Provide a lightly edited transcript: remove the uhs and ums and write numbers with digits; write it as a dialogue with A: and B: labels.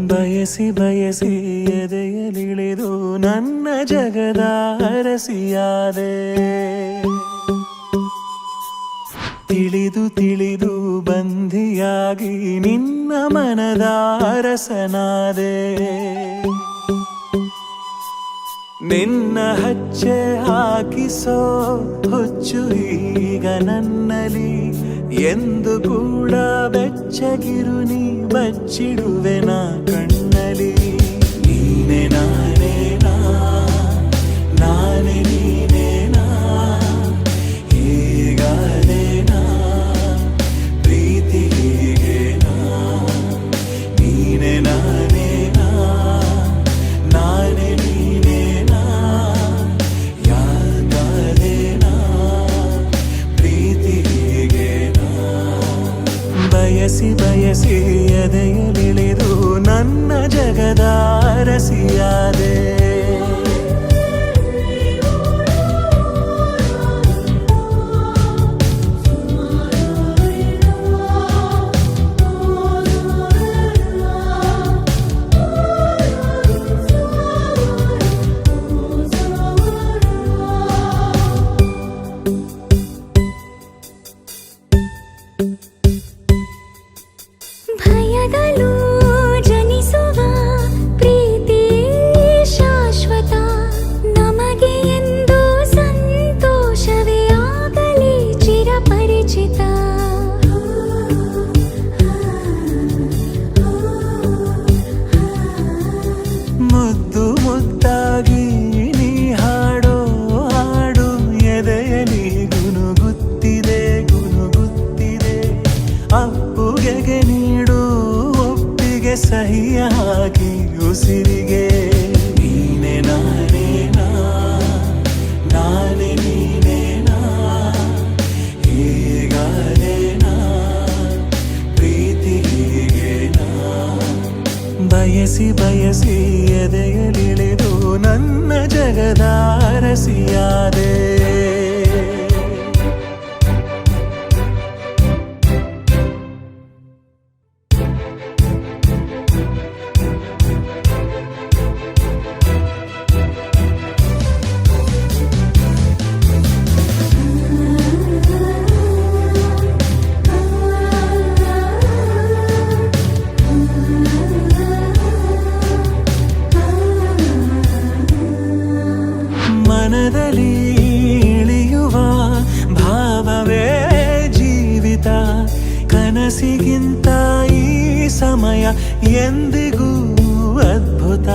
A: ಬಯಸಿ ಬಯಸಿ ಎದೆಯಲಿಳಿದು ನನ್ನ ಜಗದ ಅರಸಿಯಾದೆ. ತಿಳಿದು ತಿಳಿದು ಬಂಧಿಯಾಗಿ ನಿನ್ನ ಮನದ ಅರಸನಾದೆ. ನಿನ್ನ ಹಚ್ಚೆ ಹಾಕಿಸೋ ಹುಚ್ಚು ಈಗ ನನ್ನಲ್ಲಿ ಎಂದು ಕೂಡ ಬೆಚ್ಚಗಿರು ನೀ ಬಚ್ಚಿಡುವೆನ ಕಣ್ಣಲಿ. ನೀನೆ ನಾನೇನಾ ನಾನೇ ನೀನೇನಾ ಹೀಗಾದೇನಾ ಪ್ರೀತಿ ಹೀಗೇನಾ. ನೀನೆ ನಾನೇನಾ ನಾನೇ ನೀನೇನಾ ಯಾಕಾದೇನಾ ಪ್ರೀತಿ ಹೀಗೇನಾ. ಬಯಸಿ ಬಯಸಿ ಎದೆಯಲಿಳಿದು ನನ್ನ ಜಗದ ಅರಸಿಯಾದೆ.
B: ಭಯದಲ್ಲೂ ಜನಿಸುವ ಪ್ರೀತಿ ಶಾಶ್ವತ. ನಮಗೆ ಎಂದು ಸಂತೋಷವೇ ಆಗಲಿ ಚಿರಪರಿಚಿತ.
A: ಮುದ್ದು ಮುದ್ದಾಗಿ ನೀ ಹಾಡೋ ಹಾಡು ಎದೆಯಲಿ ಗುನುಗುತ್ತಿದೆ ಗುನುಗುತ್ತಿದೆ. ಅಪ್ಪುಗೆಗೆ ನೀಡು ಒಪ್ಪಿಗೆ ಸಹಿಯ ಹಾಕಿ ಉಸಿರಿಗೆ. ನೀನೆ ನಾನೇನಾ ನಾನೇ ನೀನೇನಾ ಹೀಗಾದೇನಾ ಪ್ರೀತಿ ಹೀಗೇನಾ. ಬಯಸಿ ಬಯಸಿ ಎದೆಯಲಿಳಿದು ನನ್ನ ಜಗದ ಅರಸಿಯಾದೆ. ಮನದಲ್ಲಿ ಇಳಿಯುವ ಭಾವವೇ ಜೀವಿತ. ಕನಸಿಗಿಂತ ಈ ಸಮಯ ಎಂದಿಗೂ ಅದ್ಭುತ.